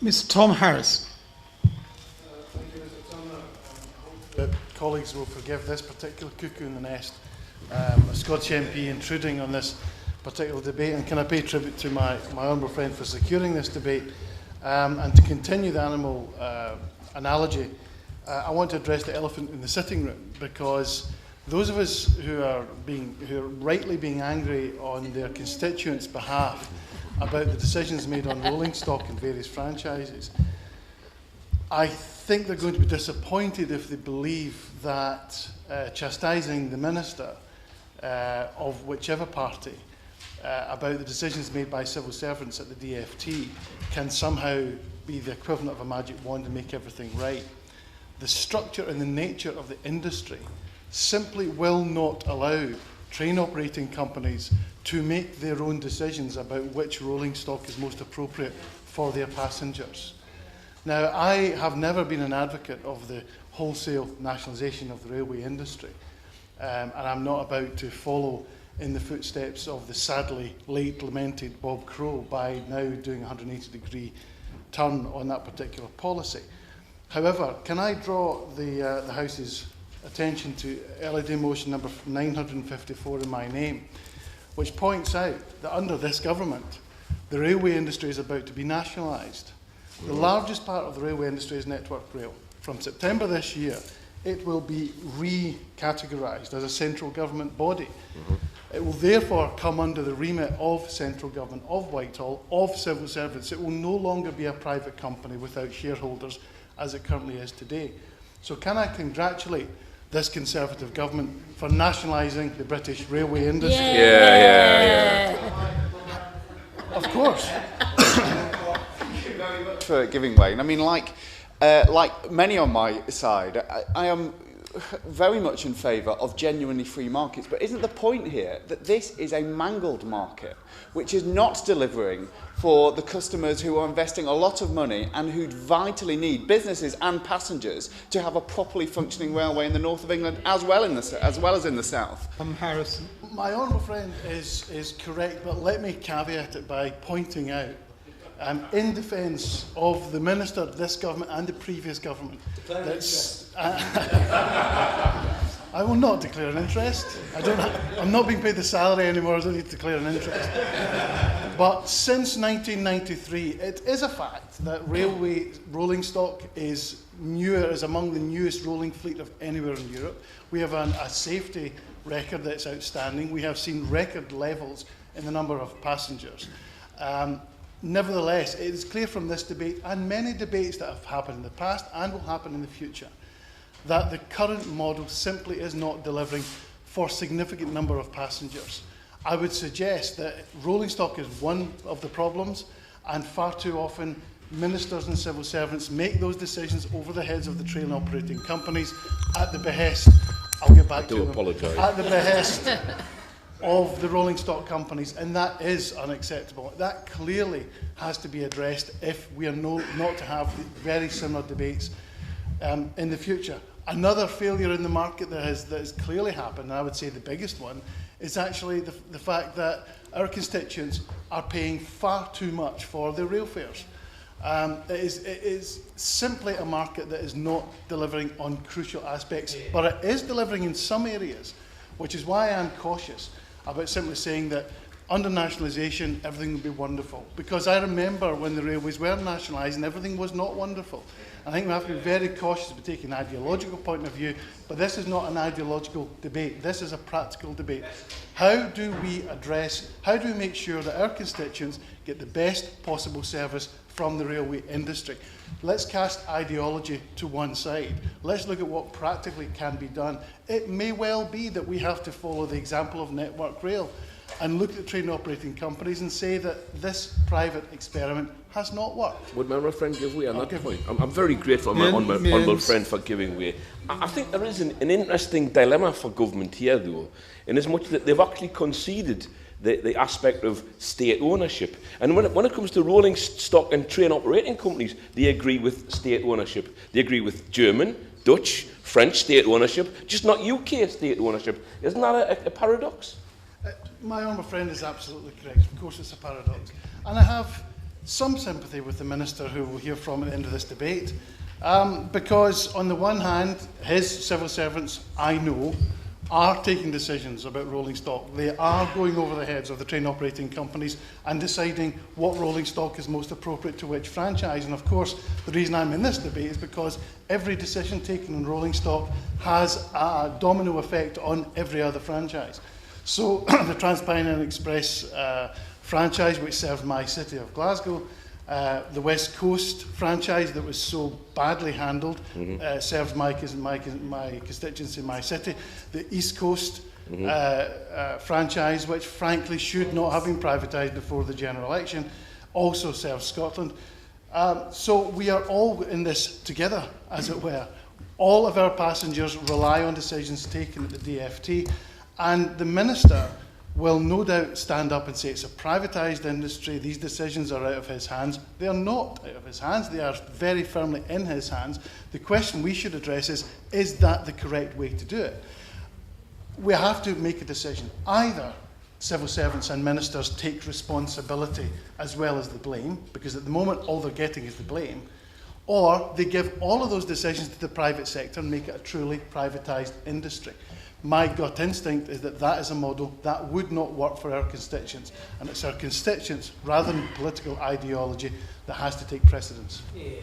Mr. Tom Harris. Thank you, Mr. Turner. I hope that colleagues will forgive this particular cuckoo in the nest, a Scottish MP intruding on this particular debate, and can I pay tribute to my honourable friend for securing this debate. And to continue the animal analogy, I want to address the elephant in the sitting room, because those of us who are rightly being angry on their constituents' behalf about the decisions made on rolling stock in various franchises, I think they're going to be disappointed if they believe that chastising the minister of whichever party about the decisions made by civil servants at the DFT can somehow be the equivalent of a magic wand and make everything right. The structure and the nature of the industry simply will not allow train operating companies to make their own decisions about which rolling stock is most appropriate for their passengers. Now, I have never been an advocate of the wholesale nationalisation of the railway industry, and I'm not about to follow in the footsteps of the sadly late lamented Bob Crow by now doing a 180-degree turn on that particular policy. However, can I draw the House's attention to early day motion number 954 in my name, which points out that under this government, the railway industry is about to be nationalised. The largest part of the railway industry is Network Rail. From September this year, it will be recategorised as a central government body. It will therefore come under the remit of central government, of Whitehall, of civil servants. It will no longer be a private company without shareholders as it currently is today. So can I congratulate this Conservative government for nationalising the British railway industry? Yeah. Of course. Thank you very much for giving way. And I mean, like many on my side, I am very much in favour of genuinely free markets. But isn't the point here that this is a mangled market, which is not delivering for the customers who are investing a lot of money and who vitally need, businesses and passengers, to have a properly functioning railway in the north of England as well as in the south? Harrison. My honourable friend is correct, but let me caveat it by pointing out, in defence of the minister, this government and the previous government, I will not declare an interest. I'm not being paid the salary anymore, I don't need to declare an interest. But since 1993, it is a fact that railway rolling stock is among the newest rolling fleet of anywhere in Europe. We have a safety record that's outstanding. We have seen record levels in the number of passengers. Nevertheless, it is clear from this debate and many debates that have happened in the past and will happen in the future that the current model simply is not delivering for a significant number of passengers. I would suggest that rolling stock is one of the problems, and far too often ministers and civil servants make those decisions over the heads of the train operating companies at the behest, I'll get back to them, at the behest of the rolling stock companies, and that is unacceptable. That clearly has to be addressed if we are not to have very similar debates in the future. Another failure in the market that has clearly happened, and I would say the biggest one, is actually the fact that our constituents are paying far too much for their rail fares. It is simply a market that is not delivering on crucial aspects, but it is delivering in some areas, which is why I'm cautious about simply saying that under nationalisation everything will be wonderful. Because I remember when the railways were nationalised and everything was not wonderful. I think we have to be very cautious about taking an ideological point of view, but this is not an ideological debate. This is a practical debate. How do we make sure that our constituents get the best possible service from the railway industry? Let's cast ideology to one side. Let's look at what practically can be done. It may well be that we have to follow the example of Network Rail and look at train operating companies and say that this private experiment has not worked. Would my honourable friend give way on that point? I'm very grateful, my honourable friend, for giving way. I think there is an interesting dilemma for government here, though, in as much that they've actually conceded the aspect of state ownership. And when it comes to rolling stock and train operating companies, they agree with state ownership. They agree with German, Dutch, French state ownership, just not UK state ownership. Isn't that a paradox? My honourable friend is absolutely correct. Of course it's a paradox. And I have some sympathy with the Minister who we'll hear from at the end of this debate, because on the one hand, his civil servants, I know, are taking decisions about rolling stock. They are going over the heads of the train operating companies and deciding what rolling stock is most appropriate to which franchise. And of course, the reason I'm in this debate is because every decision taken on rolling stock has a domino effect on every other franchise. So the TransPennine Express franchise, which served my city of Glasgow, the West Coast franchise that was so badly handled, serves my constituency, my city. The East Coast franchise, which frankly should not have been privatised before the general election, also serves Scotland. So we are all in this together, as it were. All of our passengers rely on decisions taken at the DfT, and the Minister will no doubt stand up and say it's a privatised industry, these decisions are out of his hands. They are not out of his hands, they are very firmly in his hands. The question we should address is that the correct way to do it? We have to make a decision. Either civil servants and ministers take responsibility as well as the blame, because at the moment all they're getting is the blame, or they give all of those decisions to the private sector and make it a truly privatised industry. My gut instinct is that that is a model that would not work for our constituents, and it's our constituents, rather than political ideology, that has to take precedence. Yeah.